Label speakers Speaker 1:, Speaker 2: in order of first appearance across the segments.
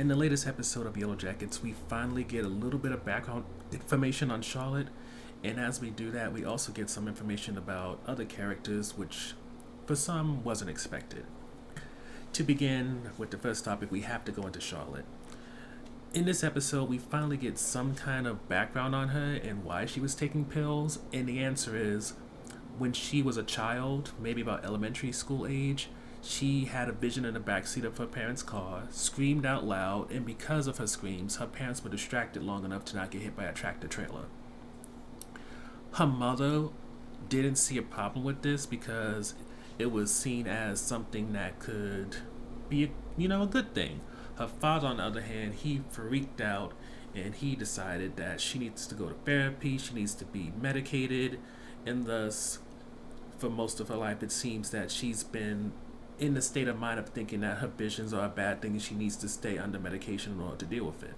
Speaker 1: In the latest episode of Yellowjackets, we finally get a little bit of background information on Charlotte, and as we do that, we also get some information about other characters, which for some wasn't expected. To begin with the first topic, we have to go into Charlotte. In this episode, we finally get some kind of background on her and why she was taking pills, and the answer is when she was a child, maybe about elementary school age, she had a vision in the backseat of her parents' car, screamed out loud, and because of her screams, her parents were distracted long enough to not get hit by a tractor trailer. Her mother didn't see a problem with this because it was seen as something that could be, a good thing. Her father, on the other hand, he freaked out and he decided that she needs to go to therapy, she needs to be medicated, and thus, for most of her life, it seems that she's been in the state of mind of thinking that her visions are a bad thing and she needs to stay under medication in order to deal with it.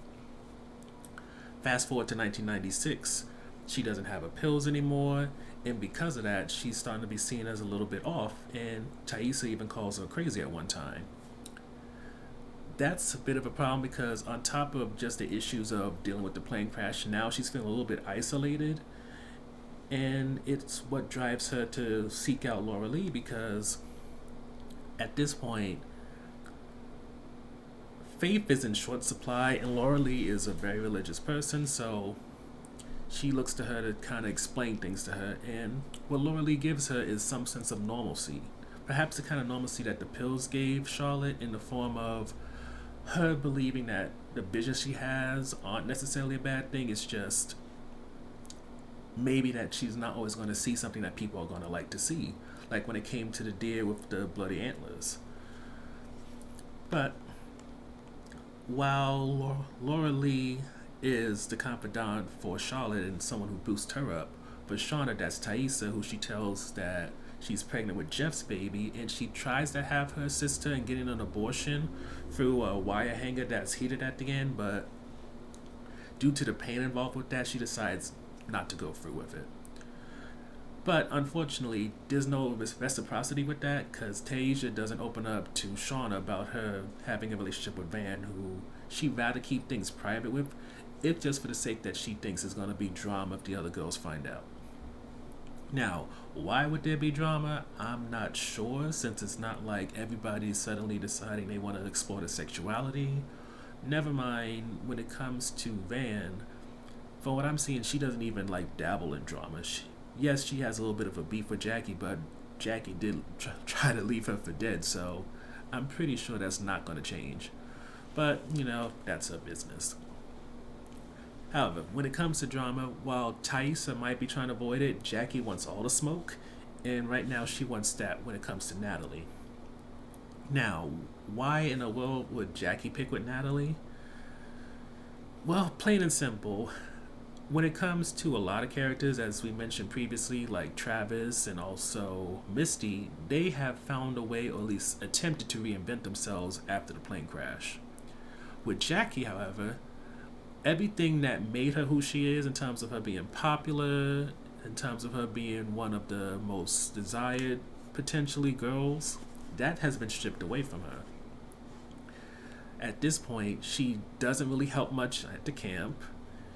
Speaker 1: Fast forward to 1996, she doesn't have her pills anymore, and because of that, she's starting to be seen as a little bit off, and Taissa even calls her crazy at one time. That's a bit of a problem because on top of just the issues of dealing with the plane crash, now she's feeling a little bit isolated, and it's what drives her to seek out Laura Lee because at this point, faith is in short supply, and Laura Lee is a very religious person, so she looks to her to kind of explain things to her, and what Laura Lee gives her is some sense of normalcy. Perhaps the kind of normalcy that the pills gave Charlotte in the form of her believing that the visions she has aren't necessarily a bad thing, it's just maybe that she's not always going to see something that people are going to like to see, like when it came to the deer with the bloody antlers. But while Laura Lee is the confidant for Charlotte and someone who boosts her up, for Shauna, that's Taissa, who she tells that she's pregnant with Jeff's baby, and she tries to have her sister and getting an abortion through a wire hanger that's heated at the end, but due to the pain involved with that, she decides not to go through with it. But unfortunately, there's no reciprocity with that because Taissa doesn't open up to Shauna about her having a relationship with Van, who she'd rather keep things private with, if just for the sake that she thinks is going to be drama if the other girls find out. Now, why would there be drama? I'm not sure, since it's not like everybody's suddenly deciding they want to explore their sexuality. Never mind, when it comes to Van, from what I'm seeing, she doesn't even dabble in drama. Yes, she has a little bit of a beef with Jackie, but Jackie did try to leave her for dead, so I'm pretty sure that's not going to change. But, that's her business. However, when it comes to drama, while Taissa might be trying to avoid it, Jackie wants all the smoke, and right now she wants that when it comes to Natalie. Now, why in the world would Jackie pick with Natalie? Well, plain and simple, when it comes to a lot of characters, as we mentioned previously, like Travis and also Misty, they have found a way, or at least attempted to reinvent themselves after the plane crash. With Jackie, however, everything that made her who she is in terms of her being popular, in terms of her being one of the most desired, potentially, girls, that has been stripped away from her. At this point, she doesn't really help much at the camp.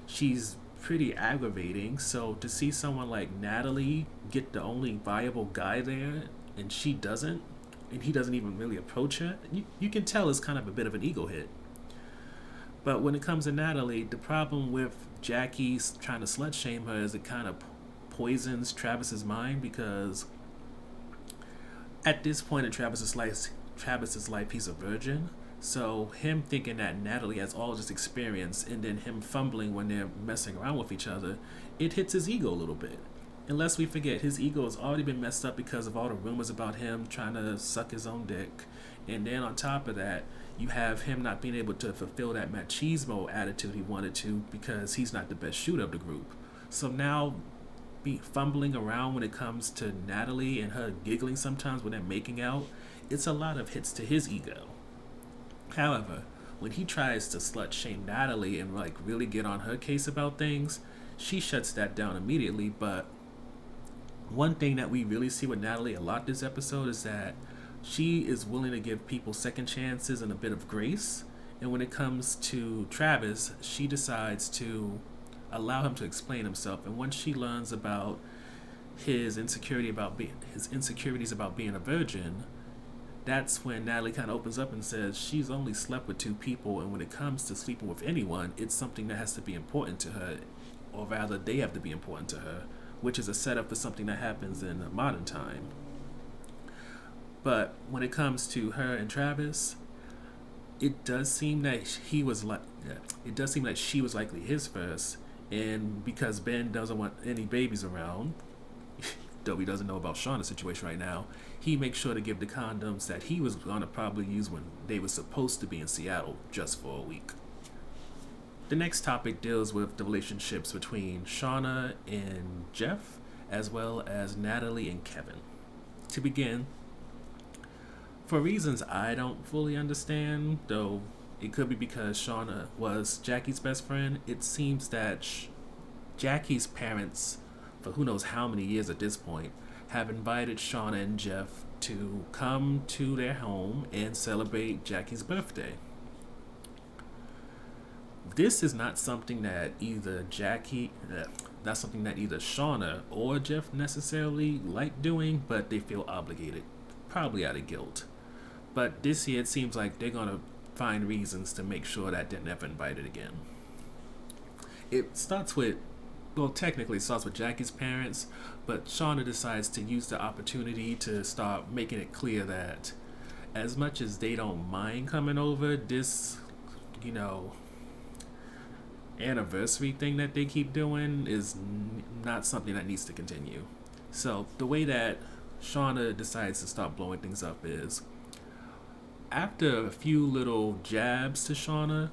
Speaker 1: She's pretty aggravating, so to see someone like Natalie get the only viable guy there, and she doesn't, and he doesn't even really approach her, you can tell it's kind of a bit of an ego hit. But when it comes to Natalie, the problem with Jackie trying to slut shame her is it kind of poisons Travis's mind because at this point in Travis's life, he's a virgin. So him thinking that Natalie has all this experience and then him fumbling when they're messing around with each other, it hits his ego a little bit. And lest we forget, his ego has already been messed up because of all the rumors about him trying to suck his own dick. And then on top of that, you have him not being able to fulfill that machismo attitude he wanted to because he's not the best shooter of the group. So now, be fumbling around when it comes to Natalie and her giggling sometimes when they're making out, it's a lot of hits to his ego. However, when he tries to slut shame Natalie and really get on her case about things, she shuts that down immediately. But one thing that we really see with Natalie a lot this episode is that she is willing to give people second chances and a bit of grace, And when it comes to Travis, she decides to allow him to explain himself. And once she learns about his insecurities about being a virgin, that's when Natalie kind of opens up and says she's only slept with two people, and when it comes to sleeping with anyone, it's something that has to be important to her, or rather, they have to be important to her, which is a setup for something that happens in modern time. But when it comes to her and Travis, it does seem that it does seem that she was likely his first, and because Ben doesn't want any babies around, though he doesn't know about Shauna's situation right now, he makes sure to give the condoms that he was going to probably use when they were supposed to be in Seattle just for a week. The next topic deals with the relationships between Shauna and Jeff, as well as Natalie and Kevin. To begin, for reasons I don't fully understand, though it could be because Shauna was Jackie's best friend, it seems that Jackie's parents, for who knows how many years at this point, have invited Shauna and Jeff to come to their home and celebrate Jackie's birthday. This is not something that either Shauna or Jeff necessarily like doing, but they feel obligated, probably out of guilt. But this year it seems like they're gonna find reasons to make sure that they're never invited again. Technically it starts with Jackie's parents, but Shauna decides to use the opportunity to start making it clear that as much as they don't mind coming over, this, anniversary thing that they keep doing is not something that needs to continue. So the way that Shauna decides to start blowing things up is, after a few little jabs to Shauna,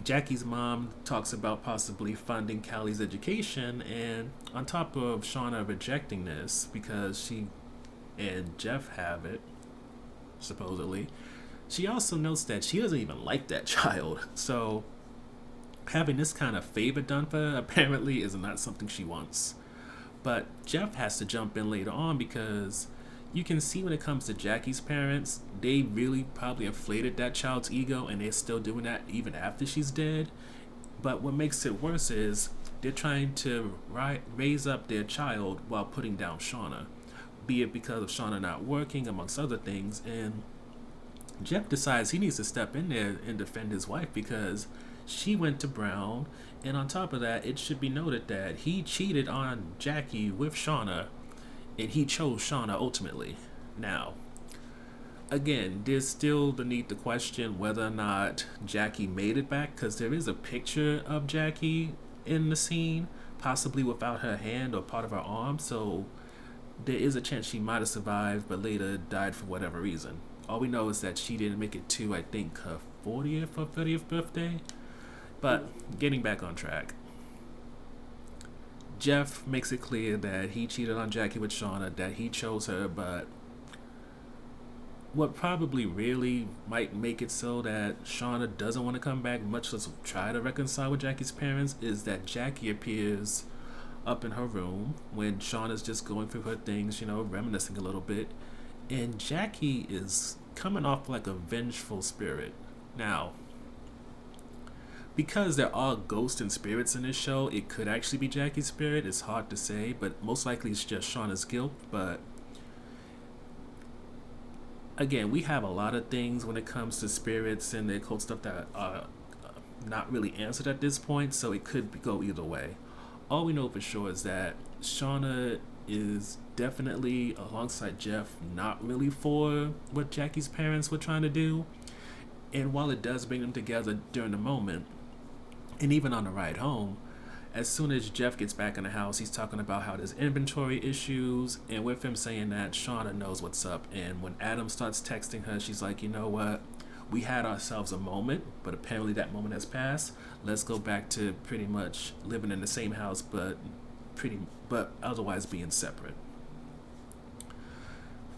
Speaker 1: Jackie's mom talks about possibly funding Callie's education, and on top of Shauna rejecting this because she and Jeff have it, supposedly, she also notes that she doesn't even like that child. So having this kind of favor done for her apparently is not something she wants. But Jeff has to jump in later on because you can see when it comes to Jackie's parents, they really probably inflated that child's ego, and they're still doing that even after she's dead. But what makes it worse is they're trying to raise up their child while putting down Shauna, be it because of Shauna not working, amongst other things. And Jeff decides he needs to step in there and defend his wife because she went to Brown, and on top of that, it should be noted that he cheated on Jackie with Shauna, and he chose Shauna ultimately. Now, again, there's still the need to question whether or not Jackie made it back, because there is a picture of Jackie in the scene, possibly without her hand or part of her arm, so there is a chance she might have survived but later died for whatever reason. All we know is that she didn't make it to, I think, her 40th or 30th birthday. But getting back on track, Jeff makes it clear that he cheated on Jackie with Shauna, that he chose her, but what probably really might make it so that Shauna doesn't want to come back, much less try to reconcile with Jackie's parents, is that Jackie appears up in her room when Shauna's just going through her things, reminiscing a little bit, and Jackie is coming off like a vengeful spirit. Now, because there are ghosts and spirits in this show, it could actually be Jackie's spirit. It's hard to say, but most likely it's just Shauna's guilt. But again, we have a lot of things when it comes to spirits and the occult stuff that are not really answered at this point, so it could go either way. All we know for sure is that Shauna is definitely, alongside Jeff, not really for what Jackie's parents were trying to do. And while it does bring them together during the moment, and even on the ride home, as soon as Jeff gets back in the house, he's talking about how there's inventory issues, and with him saying that, Shauna knows what's up. And when Adam starts texting her, she's like, you know what? We had ourselves a moment, but apparently that moment has passed. Let's go back to pretty much living in the same house, but otherwise being separate.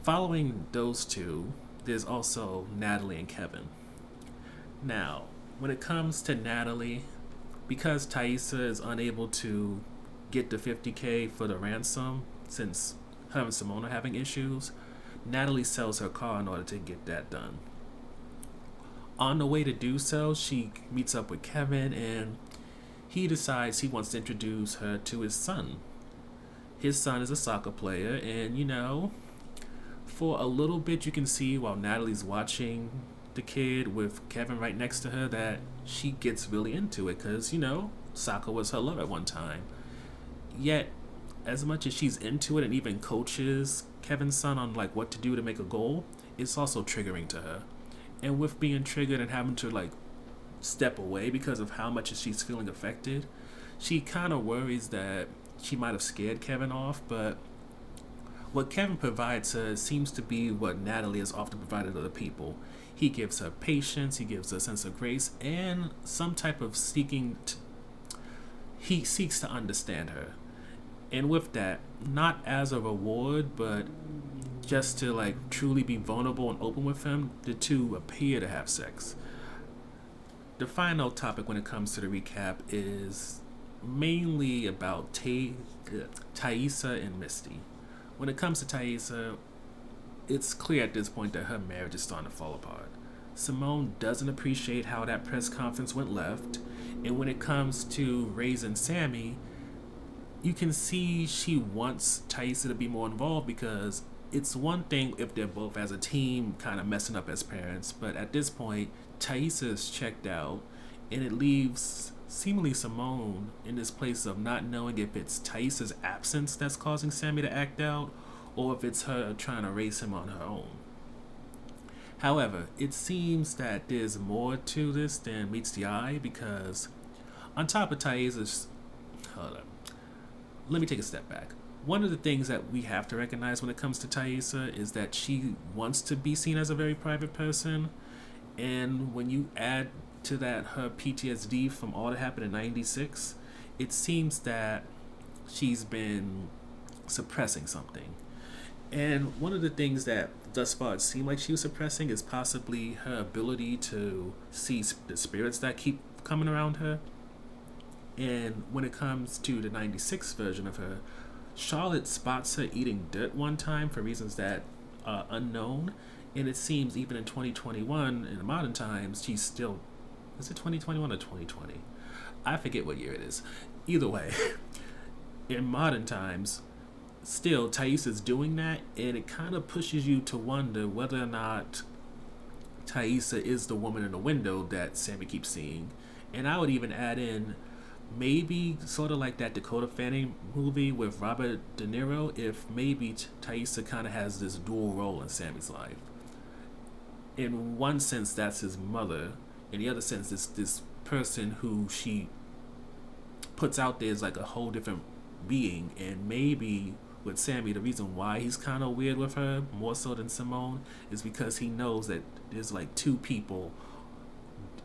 Speaker 1: Following those two, there's also Natalie and Kevin. Now, when it comes to Natalie, because Taissa is unable to get the $50K for the ransom, since her and Simone are having issues, Natalie sells her car in order to get that done. On the way to do so, she meets up with Kevin and he decides he wants to introduce her to his son. His son is a soccer player, and for a little bit, you can see while Natalie's watching the kid with Kevin right next to her that she gets really into it because, soccer was her love at one time. Yet, as much as she's into it and even coaches Kevin's son on like what to do to make a goal, it's also triggering to her. And with being triggered and having to like step away because of how much she's feeling affected, she kind of worries that she might have scared Kevin off, but what Kevin provides her seems to be what Natalie has often provided other people. He gives her patience, he gives her a sense of grace, and some type of he seeks to understand her. And with that, not as a reward, but just to like truly be vulnerable and open with him, the two appear to have sex. The final topic when it comes to the recap is mainly about Taissa and Misty. When it comes to Taissa, it's clear at this point that her marriage is starting to fall apart. Simone doesn't appreciate how that press conference went left, and when it comes to raising Sammy, you can see she wants Taissa to be more involved because it's one thing if they're both as a team kind of messing up as parents, but at this point, Taissa is checked out, and it leaves seemingly Simone in this place of not knowing if it's Taissa's absence that's causing Sammy to act out or if it's her trying to raise him on her own. However, it seems that there's more to this than meets the eye because on top of Taissa's... Hold up. Let me take a step back. One of the things that we have to recognize when it comes to Taissa is that she wants to be seen as a very private person, and when you add to that her PTSD from all that happened in 96, it seems that she's been suppressing something. And one of the things that thus far it seemed like she was suppressing is possibly her ability to see the spirits that keep coming around her. And when it comes to the 96 version of her, Charlotte spots her eating dirt one time for reasons that are unknown. And it seems even in 2021, in the modern times, she's still... Is it 2021 or 2020? I forget what year it is. Either way, in modern times, still, Taissa's doing that, and it kind of pushes you to wonder whether or not Taissa is the woman in the window that Sammy keeps seeing. And I would even add in maybe sort of like that Dakota Fanning movie with Robert De Niro, if maybe Taissa kind of has this dual role in Sammy's life. In one sense, that's his mother. In the other sense, this person who she puts out there is like a whole different being. And maybe with Sammy, the reason why he's kind of weird with her, more so than Simone, is because he knows that there's like two people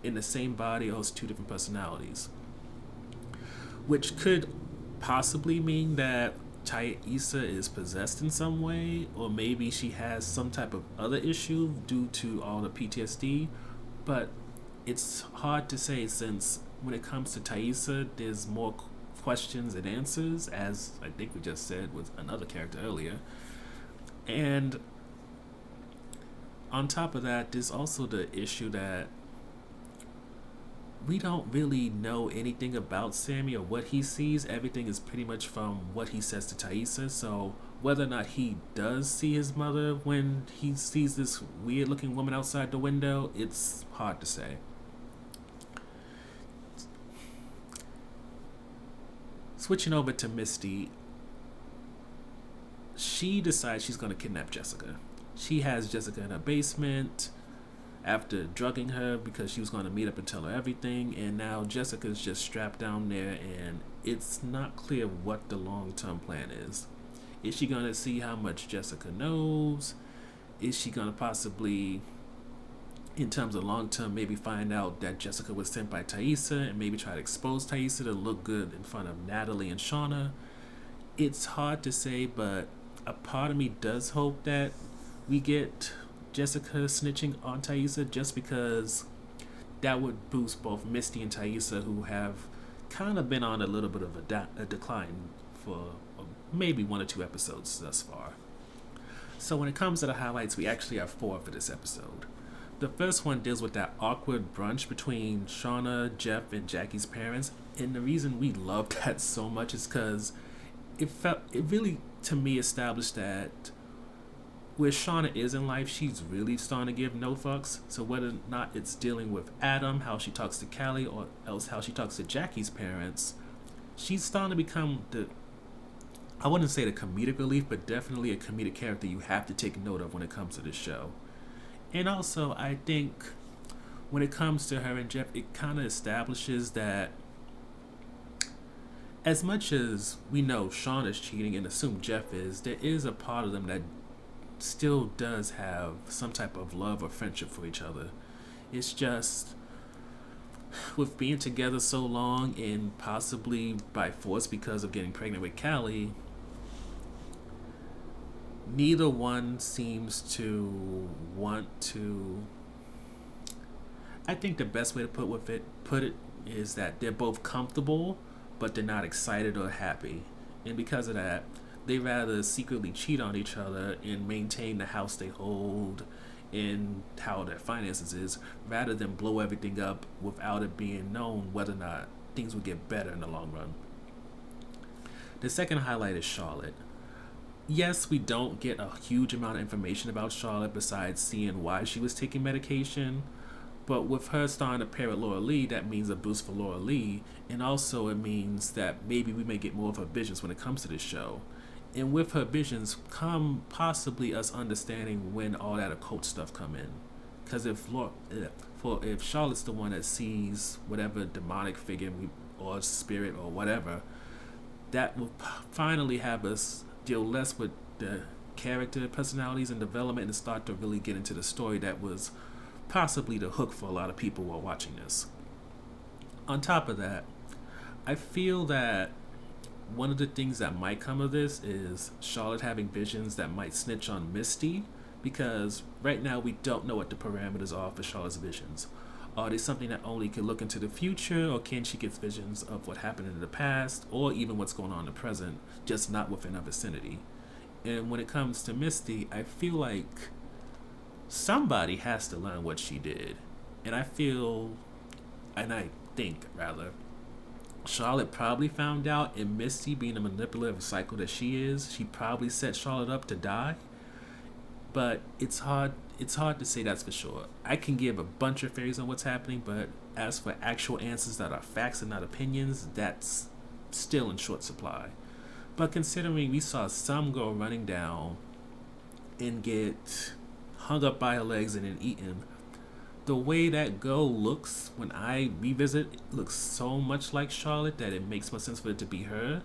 Speaker 1: in the same body, or it's two different personalities. Which could possibly mean that Taissa is possessed in some way, or maybe she has some type of other issue due to all the PTSD. But it's hard to say since when it comes to Taissa, there's more questions and answers, as I think we just said with another character earlier. And on top of that, there's also the issue that we don't really know anything about Sammy or what he sees. Everything is pretty much from what he says to Taissa. So whether or not he does see his mother when he sees this weird looking woman outside the window, it's hard to say. Switching over to Misty, she decides she's going to kidnap Jessica. She has Jessica in her basement after drugging her because she was going to meet up and tell her everything, and now Jessica's just strapped down there, and it's not clear what the long-term plan is. Is she going to see how much Jessica knows? Is she going to possibly, in terms of long-term, maybe find out that Jessica was sent by Taissa and maybe try to expose Taissa to look good in front of Natalie and Shauna? It's hard to say, but a part of me does hope that we get Jessica snitching on Taissa, just because that would boost both Misty and Taissa, who have kind of been on a little bit of a decline for maybe 1 or 2 episodes thus far. So when it comes to the highlights, we actually have 4 for this episode. The first one deals with that awkward brunch between Shauna, Jeff, and Jackie's parents. And the reason we loved that so much is because it really to me established that where Shauna is in life, she's really starting to give no fucks. So whether or not it's dealing with Adam, how she talks to Callie, or else how she talks to Jackie's parents, she's starting to become I wouldn't say the comedic relief, but definitely a comedic character you have to take note of when it comes to this show. And also, I think when it comes to her and Jeff, it kind of establishes that as much as we know Shauna's cheating and assume Jeff is, there is a part of them that still does have some type of love or friendship for each other. It's just with being together so long and possibly by force because of getting pregnant with Callie, neither one seems to want to. I think the best way to put it is that they're both comfortable, but they're not excited or happy, and because of that, they rather secretly cheat on each other and maintain the house they hold and how their finances is, rather than blow everything up without it being known whether or not things will get better in the long run. The second highlight is Charlotte. Yes, we don't get a huge amount of information about Charlotte besides seeing why she was taking medication, but with her starting to pair with Laura Lee, that means a boost for Laura Lee, and also it means that maybe we may get more of her visions when it comes to this show. And with her visions come possibly us understanding when all that occult stuff come in. Because if Charlotte's the one that sees whatever demonic figure or spirit or whatever, that will finally have us deal less with the character, personalities, and development and start to really get into the story that was possibly the hook for a lot of people while watching this. On top of that, I feel that one of the things that might come of this is Charlotte having visions that might snitch on Misty, because right now we don't know what the parameters are for Charlotte's visions. Are they something that only can look into the future, or can she get visions of what happened in the past, or even what's going on in the present, just not within her vicinity? And when it comes to Misty, I feel like somebody has to learn what she did. And I think Charlotte probably found out, and Misty, being the manipulative psycho that she is, she probably set Charlotte up to die. But it's hard to say that's for sure. I can give a bunch of theories on what's happening, but as for actual answers that are facts and not opinions, that's still in short supply. But considering we saw some girl running down and get hung up by her legs and then eaten, the way that girl looks when I revisit it looks so much like Charlotte that it makes more sense for it to be her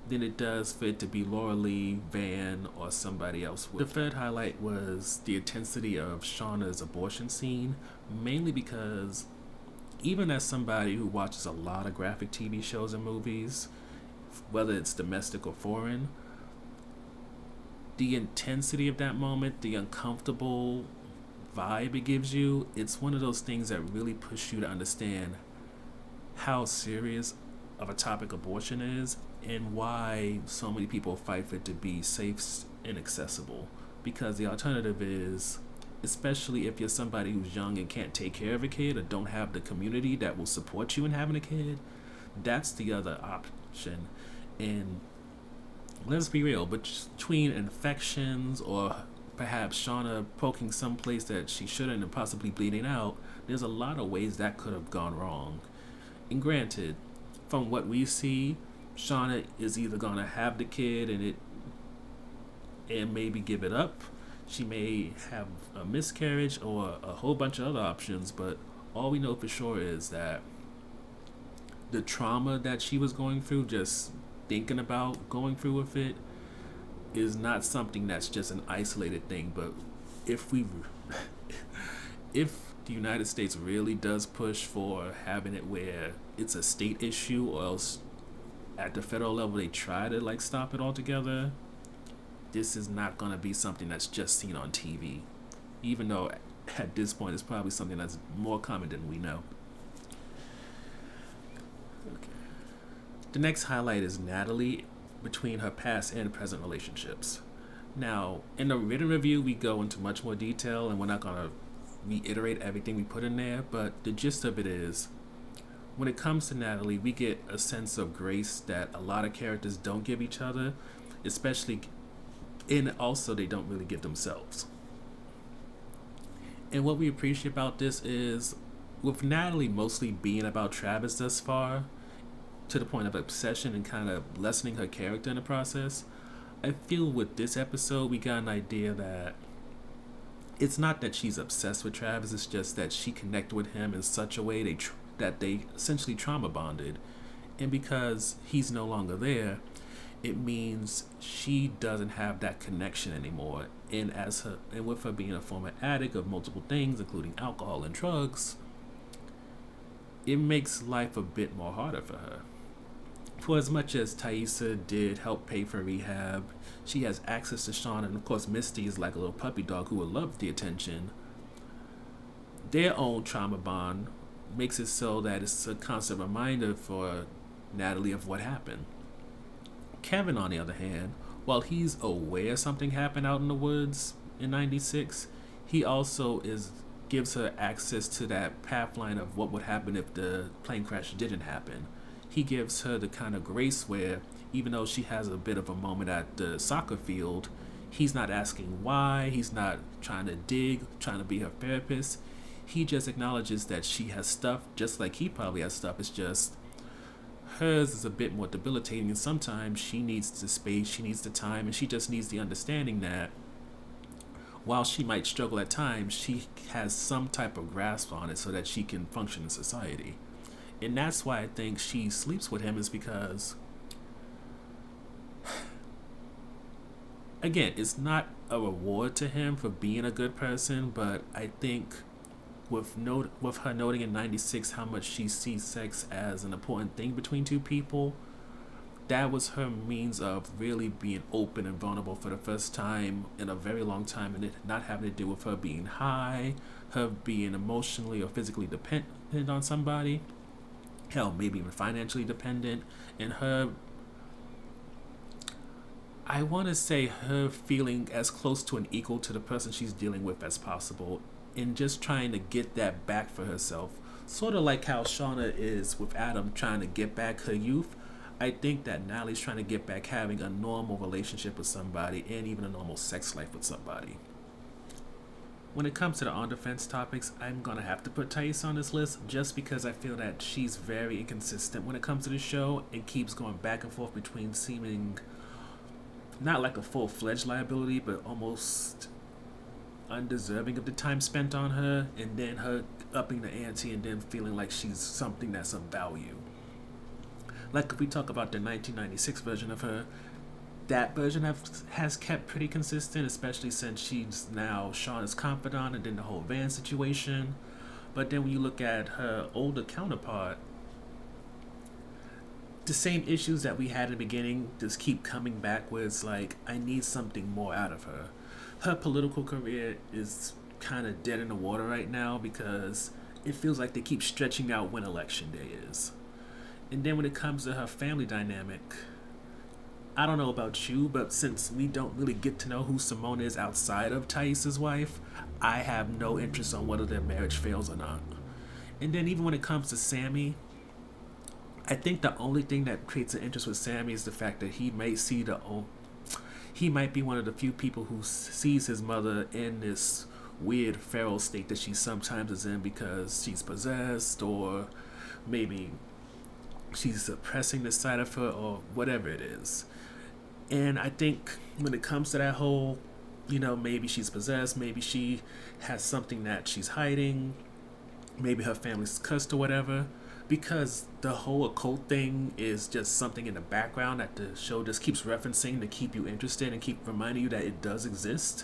Speaker 1: than it does for it to be Laura Lee, Van, or somebody else. The third highlight was the intensity of Shauna's abortion scene, mainly because even as somebody who watches a lot of graphic TV shows and movies, whether it's domestic or foreign, the intensity of that moment, the uncomfortable vibe it gives you, it's one of those things that really push you to understand how serious of a topic abortion is and why so many people fight for it to be safe and accessible. Because the alternative is, especially if you're somebody who's young and can't take care of a kid or don't have the community that will support you in having a kid, that's the other option. And let's be real, between infections or perhaps Shauna poking someplace that she shouldn't and possibly bleeding out, there's a lot of ways that could have gone wrong. And granted, from what we see, Shauna is either gonna have the kid and maybe give it up. She may have a miscarriage or a whole bunch of other options, but all we know for sure is that the trauma that she was going through, just thinking about going through with it, is not something that's just an isolated thing. But if the United States really does push for having it where it's a state issue, or else at the federal level they try to stop it altogether, this is not going to be something that's just seen on TV, even though at this point it's probably something that's more common than we know. Okay. The next highlight is Natalie between her past and present relationships. Now, in the written review, we go into much more detail, and we're not going to reiterate everything we put in there, but the gist of it is when it comes to Natalie, we get a sense of grace that a lot of characters don't give each other, especially, and also they don't really give themselves. And what we appreciate about this is, with Natalie mostly being about Travis thus far, to the point of obsession and kind of lessening her character in the process, I feel with this episode we got an idea that it's not that she's obsessed with Travis, it's just that she connected with him in such a way that they essentially trauma bonded. And because he's no longer there, it means she doesn't have that connection anymore. And with her being a former addict of multiple things, including alcohol and drugs, it makes life a bit more harder for her. For as much as Taissa did help pay for rehab, she has access to Shauna, and of course Misty is like a little puppy dog who would love the attention. Their own trauma bond makes it so that it's a constant reminder for Natalie of what happened. Kevin, on the other hand, while he's aware something happened out in the woods in '96, he also gives her access to that pathline of what would happen if the plane crash didn't happen. He gives her the kind of grace where, even though she has a bit of a moment at the soccer field, he's not asking why, he's not trying to dig, trying to be her therapist. He just acknowledges that she has stuff just like he probably has stuff. It's just hers is a bit more debilitating, and sometimes she needs the space, she needs the time, and she just needs the understanding that while she might struggle at times, she has some type of grasp on it so that she can function in society. And that's why I think she sleeps with him, is because, again, it's not a reward to him for being a good person, but I think with her noting in '96 how much she sees sex as an important thing between two people, that was her means of really being open and vulnerable for the first time in a very long time, and it not having to do with her being high, her being emotionally or physically dependent on somebody, hell, maybe even financially dependent, and her, I want to say, her feeling as close to an equal to the person she's dealing with as possible, and just trying to get that back for herself. Sort of like how Shauna is with Adam trying to get back her youth. I think that Natalie's trying to get back having a normal relationship with somebody and even a normal sex life with somebody. When it comes to the on-defense topics, I'm going to have to put Taissa on this list just because I feel that she's very inconsistent when it comes to the show and keeps going back and forth between seeming not like a full-fledged liability, but almost undeserving of the time spent on her, and then her upping the ante and then feeling like she's something that's of value. Like if we talk about the 1996 version of her, that version has kept pretty consistent, especially since she's now Shauna's confidant and then the whole van situation. But then when you look at her older counterpart, the same issues that we had in the beginning just keep coming back, where it's like, I need something more out of her. Her political career is kind of dead in the water right now because it feels like they keep stretching out when election day is. And then when it comes to her family dynamic, I don't know about you, but since we don't really get to know who Simone is outside of Taissa's wife, I have no interest on whether their marriage fails or not. And then even when it comes to Sammy, I think the only thing that creates an interest with Sammy is the fact that he might be one of the few people who sees his mother in this weird feral state that she sometimes is in because she's possessed, or maybe she's suppressing the side of her, or whatever it is. And I think when it comes to that whole, maybe she's possessed, maybe she has something that she's hiding, maybe her family's cursed or whatever, because the whole occult thing is just something in the background that the show just keeps referencing to keep you interested and keep reminding you that it does exist.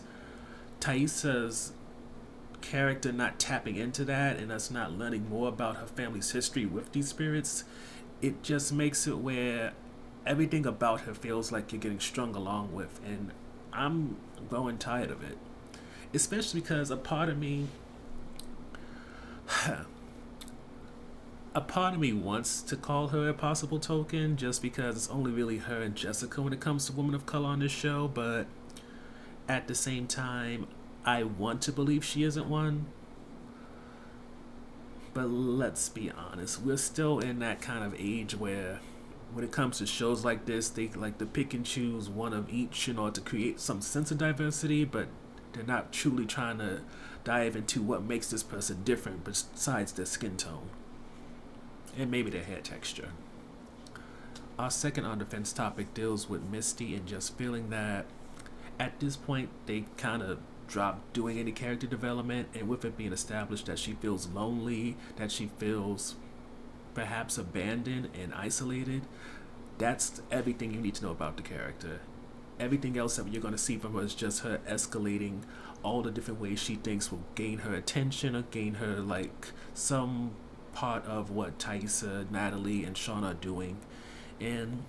Speaker 1: Taissa's character not tapping into that and us not learning more about her family's history with these spirits, it just makes it where everything about her feels like you're getting strung along with, and I'm growing tired of it. Especially because a part of me wants to call her a possible token just because it's only really her and Jessica when it comes to women of color on this show, but at the same time, I want to believe she isn't one. But let's be honest, we're still in that kind of age where when it comes to shows like this, they like to pick and choose one of each in order to create some sense of diversity, but they're not truly trying to dive into what makes this person different besides their skin tone and maybe their hair texture. Our second on defense topic deals with Misty and just feeling that at this point they kind of dropped doing any character development, and with it being established that she feels lonely, that she feels perhaps abandoned and isolated, that's everything you need to know about the character. Everything else that you're going to see from her is just her escalating all the different ways she thinks will gain her attention or gain her like some part of what Taissa, Natalie, and Shauna are doing. And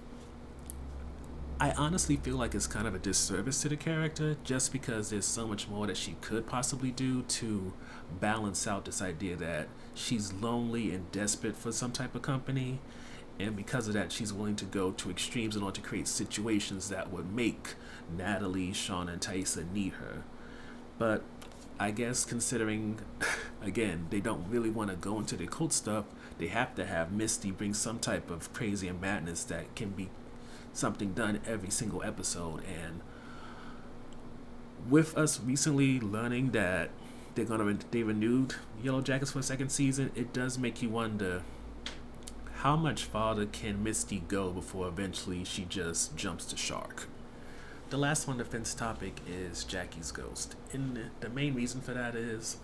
Speaker 1: I honestly feel like it's kind of a disservice to the character just because there's so much more that she could possibly do to balance out this idea that she's lonely and desperate for some type of company, and because of that she's willing to go to extremes in order to create situations that would make Natalie, Shauna, and Taissa need her. But I guess considering again they don't really want to go into the cult stuff, they have to have Misty bring some type of crazy and madness that can be something done every single episode. And with us recently learning that they renewed Yellowjackets for a second season, it does make you wonder how much farther can Misty go before eventually she just jumps the shark. The last one defense topic is Jackie's ghost, and the main reason for that is,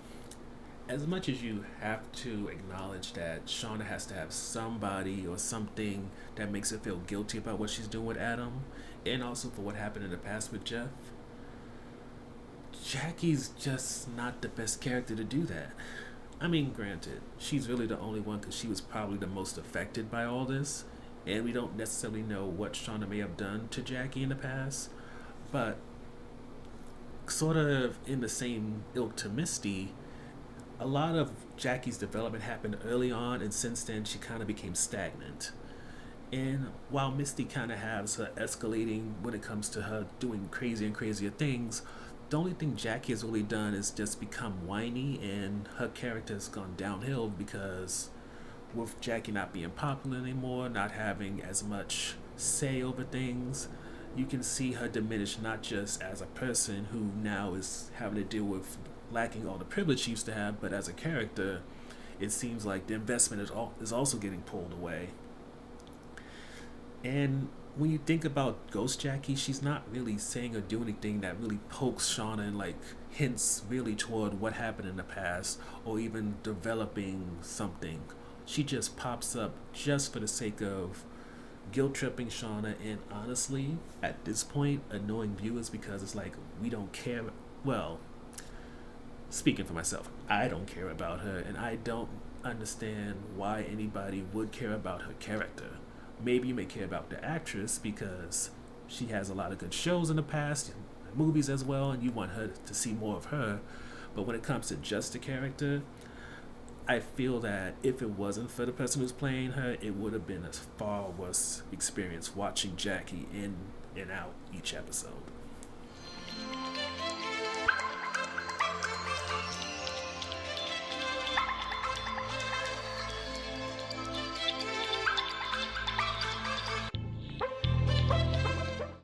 Speaker 1: as much as you have to acknowledge that Shauna has to have somebody or something that makes her feel guilty about what she's doing with Adam, and also for what happened in the past with Jeff, Jackie's just not the best character to do that. I mean, granted, she's really the only one because she was probably the most affected by all this, and we don't necessarily know what Shauna may have done to Jackie in the past, but sort of in the same ilk to Misty, a lot of Jackie's development happened early on, and since then she kind of became stagnant. And while Misty kind of has her escalating when it comes to her doing crazier and crazier things, the only thing Jackie has really done is just become whiny, and her character has gone downhill because with Jackie not being popular anymore, not having as much say over things, you can see her diminish not just as a person who now is having to deal with lacking all the privilege she used to have, but as a character, it seems like the investment is also getting pulled away. And when you think about Ghost Jackie, she's not really saying or doing anything that really pokes Shauna and like hints really toward what happened in the past or even developing something. She just pops up just for the sake of guilt tripping Shauna, and honestly, at this point, annoying viewers because it's like we don't care. Well, speaking for myself, I don't care about her, and I don't understand why anybody would care about her character. Maybe you may care about the actress because she has a lot of good shows in the past, movies as well, and you want her to see more of her. But when it comes to just the character, I feel that if it wasn't for the person who's playing her, it would have been a far worse experience watching Jackie in and out each episode.